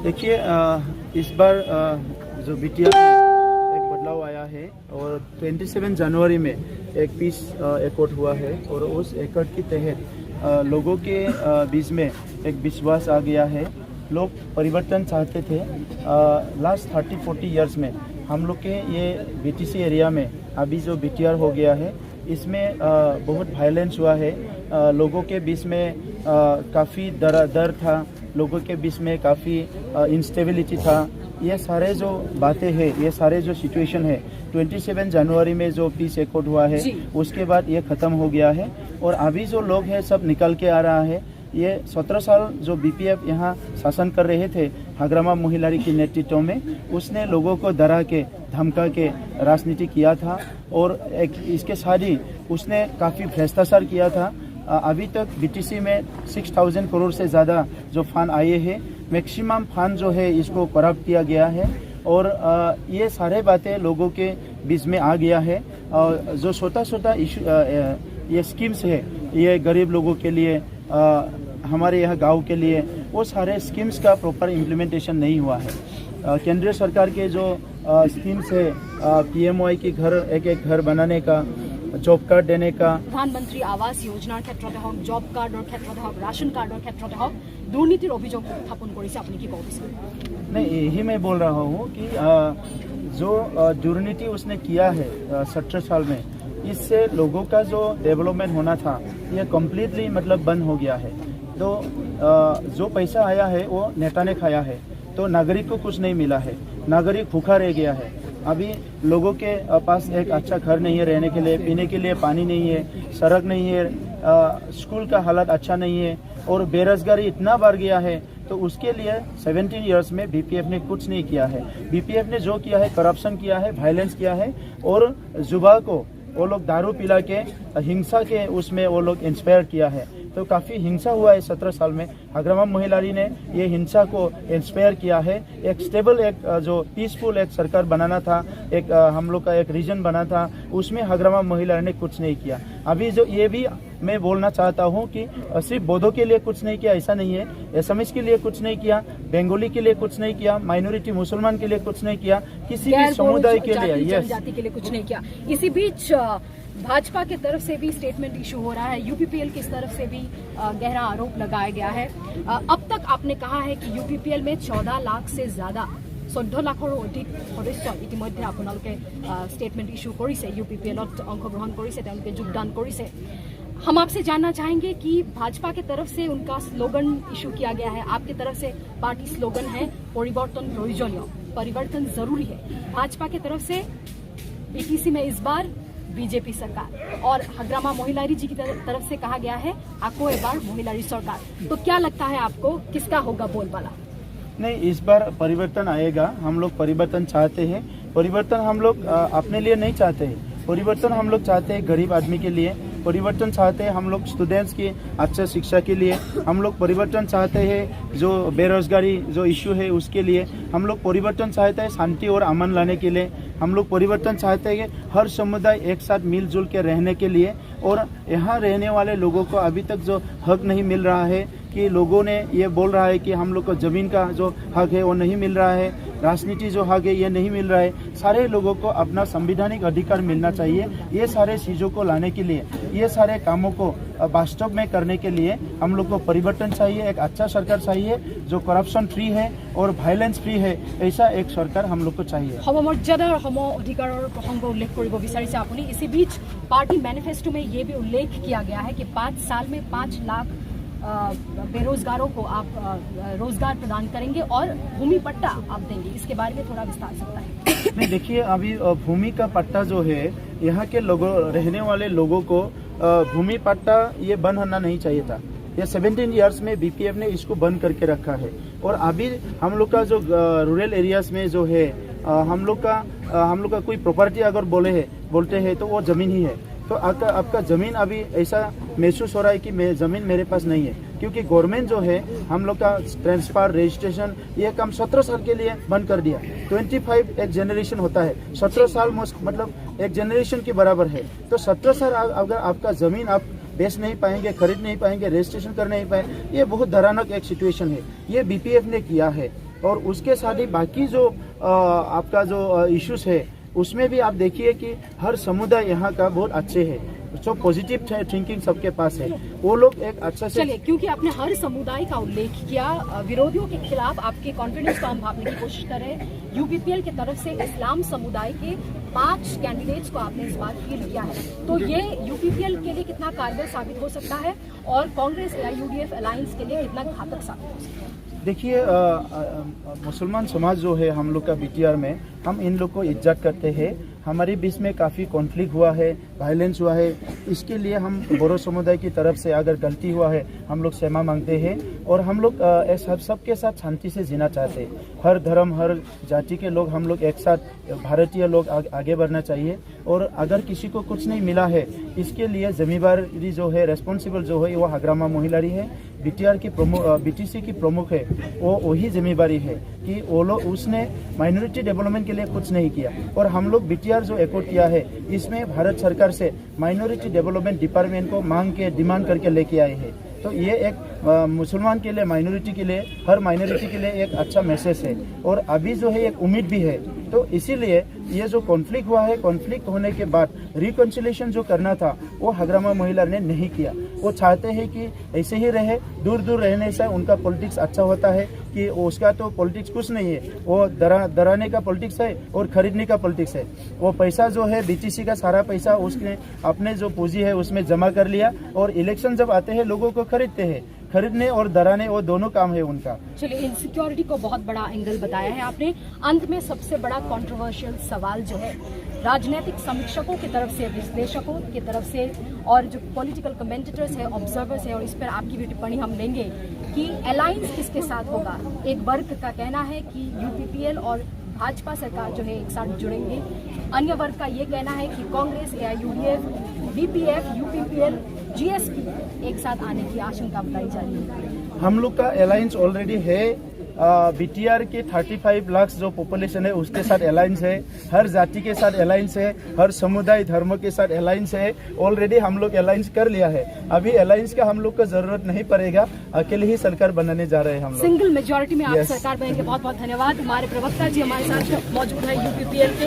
देखिए इस बार जो बीटीआर में एक बदलाव आया है और 27 जनवरी में एक पीस एकॉर्ड हुआ है और उस एकॉर्ड के तहत लोगों के बीच में एक विश्वास आ गया है। लोग परिवर्तन चाहते थे। लास्ट 30-40 इयर्स में हम लोग के ये बीटीसी एरिया में अभी जो बीटीआर हो गया है इसमें बहुत वायलेंस हुआ है। लोगों के बीच में काफ़ी डर था, लोगों के बीच में काफ़ी इंस्टेबिलिटी था। ये सारे जो बातें हैं, ये सारे जो सिचुएशन है 27 जनवरी में जो पीस एकॉर्ड हुआ है उसके बाद ये ख़त्म हो गया है और अभी जो लोग हैं सब निकल के आ रहा है। ये 17 साल जो बीपीएफ यहाँ शासन कर रहे थे हाग्रामा मोहिलारी के नेतृत्व में, उसने लोगों को डरा के धमका के राजनीति किया था और एक इसके साथ ही उसने काफ़ी भ्रष्टाचार किया था। अभी तक बीटीसी में 6,000 करोड़ से ज़्यादा जो फंड आए हैं, मैक्सिमम फंड जो है इसको करप्ट किया गया है और ये सारे बातें लोगों के बीच में आ गया है। जो छोटा इशू ये स्कीम्स है, ये गरीब लोगों के लिए, हमारे यहाँ गांव के लिए, वो सारे स्कीम्स का प्रॉपर इम्प्लीमेंटेशन नहीं हुआ है। केंद्रीय सरकार के जो स्कीम्स है, पीएमवाई की घर एक घर बनाने का, जॉब कार्ड देने का, प्रधानमंत्री आवास योजनार क्षेत्रते हक, जॉब कार्डर क्षेत्रते हक, राशन कार्डर क्षेत्रते हक, दुर्नीतिर अभियोग उत्थापन करिছে, आपनि कि कब विषय? नहीं, यही मैं बोल रहा हूँ कि जो दुर्नीति उसने किया है 17 साल में, इससे लोगों का जो डेवलपमेंट होना था ये कम्प्लीटली मतलब बंद हो गया है। तो जो पैसा आया है वो नेता ने खाया है, तो नागरिक को कुछ नहीं मिला है, नागरिक भूखा रह गया है। अभी लोगों के पास एक अच्छा घर नहीं है रहने के लिए, पीने के लिए पानी नहीं है, सड़क नहीं है, स्कूल का हालत अच्छा नहीं है और बेरोजगारी इतना बढ़ गया है। तो उसके लिए 17 इयर्स में बीपीएफ ने कुछ नहीं किया है। बीपीएफ ने जो किया है करप्शन किया है, वायलेंस किया है और युवा को वो लोग दारू पिला के हिंसा के उसमें वो लोग इंस्पायर किया है। तो काफ़ी हिंसा हुआ है 17 साल में। हाग्रामा मोहिलारी ने ये हिंसा को इंस्पायर किया है। एक स्टेबल, एक जो पीसफुल एक सरकार बनाना था, एक हम लोग का एक रीजन बना था, उसमें हाग्रामा मोहिलारी ने कुछ नहीं किया। अभी जो ये भी मैं बोलना चाहता हूँ कि सिर्फ बोधों के लिए कुछ नहीं किया ऐसा नहीं है, एसामीज के लिए कुछ नहीं किया, बंगाली के लिए कुछ नहीं किया, माइनॉरिटी मुसलमान के लिए कुछ नहीं किया, किसी भी समुदाय के लिए, जाति के लिए कुछ नहीं किया। इसी बीच भाजपा की तरफ से भी स्टेटमेंट इशू हो रहा है, यूपीपीएल की तरफ से भी गहरा आरोप लगाया गया है। अब तक आपने कहा है कि यूपीपीएल में 14 लाख से ज्यादा 14 लाखर अधिक सदस्य इतिमध्ये आपनालोके स्टेटमेंट इशू करिছে, यूपीपीएलत अंशग्रहण करिছে, তেওঁলোকে যোগদান करिছে। हम आपसे जानना चाहेंगे कि भाजपा की तरफ से उनका स्लोगन इशू किया गया है, आपकी तरफ से पार्टी स्लोगन है परिवर्तन प्रयोजनीय, परिवर्तन जरूरी है। भाजपा की तरफ से बीटीसी में इस बार बीजेपी सरकार और हाग्रामा मोहिलारी जी की तरफ से कहा गया है आको एक बार मोहिलारी सरकार। तो क्या लगता है आपको, किसका होगा बोलबाला? नहीं, इस बार परिवर्तन आएगा। हम लोग परिवर्तन चाहते हैं। परिवर्तन हम लोग अपने लिए नहीं चाहते हैं, परिवर्तन हम लोग चाहते हैं गरीब आदमी के लिए, परिवर्तन चाहते हैं हम लोग स्टूडेंट्स की अच्छे शिक्षा के लिए, हम लोग परिवर्तन चाहते हैं जो बेरोजगारी जो इश्यू है उसके लिए, हम लोग परिवर्तन चाहते हैं शांति और अमन लाने के लिए, हम लोग परिवर्तन चाहते हैं हर समुदाय एक साथ मिलजुल के रहने के लिए। और यहाँ रहने वाले लोगों को अभी तक जो हक नहीं मिल रहा है, कि लोगों ने ये बोल रहा है कि हम लोग को ज़मीन का जो हक है वो नहीं मिल रहा है, राजनीति जो हक है ये नहीं मिल रहा है। सारे लोगों को अपना संवैधानिक अधिकार मिलना चाहिए। ये सारे चीज़ों को लाने के लिए, ये सारे कामों को वास्तव में करने के लिए हम लोग को परिवर्तन चाहिए। एक अच्छा सरकार चाहिए जो करप्शन फ्री है और वायलेंस फ्री है, ऐसा एक सरकार हम लोग को चाहिए। सममर्यादा और सम अधिकार प्रसंग उल्लेख करब विचारिছে আপুনি। इसी बीच पार्टी मैनिफेस्टो में ये भी उल्लेख किया गया है कि 5 साल में 5 लाख बेरोजगारों को आप रोजगार प्रदान करेंगे और भूमि पट्टा आप देंगे। इसके बारे में थोड़ा विस्तार सकता है? नहीं, देखिए अभी भूमि का पट्टा जो है, यहाँ के लोगों, रहने वाले लोगों को भूमि पट्टा ये बंद होना नहीं चाहिए था। ये 17 इयर्स में बीपीएफ ने इसको बंद करके रखा है। और अभी हम लोग का जो रूरल एरियाज में जो है, हम लोग का कोई प्रॉपर्टी अगर बोलते हैं तो वो ज़मीन ही है। तो आपका ज़मीन अभी ऐसा महसूस हो रहा है कि ज़मीन मेरे पास नहीं है, क्योंकि गवर्नमेंट जो है हम लोग का ट्रांसफर, रजिस्ट्रेशन, ये काम 17 साल के लिए बंद कर दिया। 25 एक जनरेशन होता है, 17 साल मतलब एक जनरेशन के बराबर है। तो 17 साल अगर आपका ज़मीन आप बेच नहीं पाएंगे, खरीद नहीं पाएंगे, रजिस्ट्रेशन कर नहीं पाए, ये बहुत दरानक एक सिचुएशन है। ये बीपीएफ ने किया है। और उसके साथ ही बाकी जो आपका जो इश्यूज है उसमें भी आप देखिए कि हर समुदाय यहाँ का बहुत अच्छे है, जो पॉजिटिव थिंकिंग सबके पास है, वो लोग एक अच्छा से। चलिए, क्योंकि आपने हर समुदाय का उल्लेख किया, विरोधियों के खिलाफ आपके कॉन्फिडेंस को हम भापने की कोशिश कर रहे हैं। यूपीपीएल की तरफ से इस्लाम समुदाय के 5 कैंडिडेट्स को आपने इस बार फील्ड किया है, तो ये यूपीपीएल के लिए कितना कारगर साबित हो सकता है और कांग्रेस AIUDF अलायंस के लिए इतना घातक साबित हो सकता है? देखिए, मुसलमान समाज जो है हम लोग का BTR में, हम इन लोग को इज्जत करते हैं। हमारे बीच में काफ़ी कॉन्फ्लिक्ट हुआ है, वायलेंस हुआ है, इसके लिए हम बोरो समुदाय की तरफ से अगर गलती हुआ है हम लोग क्षमा मांगते हैं और हम लोग सबके साथ शांति से जीना चाहते हैं। हर धर्म हर जाति के लोग हम लोग एक साथ भारतीय लोग आगे बढ़ना चाहिए और अगर किसी को कुछ नहीं मिला है इसके लिए जिम्मेदारी जो है, रेस्पॉन्सिबल जो है वो हग्रामा महिलारी है। BTR की BTC की प्रमुख है, वो वही जिम्मेदारी है कि वो लोग उसने माइनॉरिटी डेवलपमेंट के लिए कुछ नहीं किया और हम लोग BTR जो एकॉर्ड किया है इसमें भारत सरकार से माइनॉरिटी डेवलपमेंट डिपार्टमेंट को डिमांड करके लेके आए हैं। तो ये एक मुसलमान के लिए, माइनॉरिटी के लिए, हर माइनॉरिटी के लिए एक अच्छा मैसेज है और अभी जो है एक उम्मीद भी है। तो इसीलिए ये जो कॉन्फ्लिक्ट हुआ है, कॉन्फ्लिक्ट होने के बाद रिकन्सिलिएशन जो करना था वो हग्रामा महिला ने नहीं किया। वो चाहते हैं कि ऐसे ही रहे, दूर दूर रहने से उनका पॉलिटिक्स अच्छा होता है कि उसका तो पॉलिटिक्स कुछ नहीं है, वो डराने का पॉलिटिक्स है और खरीदने का पॉलिटिक्स है। वो पैसा जो है BTC का सारा पैसा उसने अपने जो पूंजी है उसमें जमा कर लिया और इलेक्शन जब आते हैं लोगों को खरीदते हैं। खरीदने और डराने वो दोनों काम है उनका। चलिए, इनसिक्योरिटी को बहुत बड़ा एंगल बताया है आपने। अंत में सबसे बड़ा कंट्रोवर्शियल सवाल जो है, राजनीतिक समीक्षकों की तरफ से, विश्लेषकों की तरफ से और जो पॉलिटिकल कमेंटेटर्स है, ऑब्जर्वर्स है, और इस पर आपकी भी टिप्पणी हम लेंगे कि अलायंस किसके साथ होगा। एक वर्ग का कहना है कि यूपीपीएल और भाजपा सरकार जो है एक साथ जुड़ेंगे, अन्य वर्ग का ये कहना है कि Congress, AIUDF, BPF, UPPL, GSP एक साथ आने की आशंका बताई जा रही है। हम लोग का अलायंस ऑलरेडी है। BTR के 35 लाख जो पॉपुलेशन है उसके साथ अलायंस है, हर जाति के साथ अलायंस है, हर समुदाय धर्म के साथ अलायंस है। ऑलरेडी हम लोग अलायंस कर लिया है, अभी अलायंस का हम लोग को जरूरत नहीं पड़ेगा, अकेले ही सरकार बनाने जा रहे हैं हम लोग। सिंगल मेजोरिटी में आप सरकार बनेंगे। बहुत बहुत धन्यवाद। हमारे प्रवक्ता जी हमारे साथ मौजूद है यूपीपीएल के।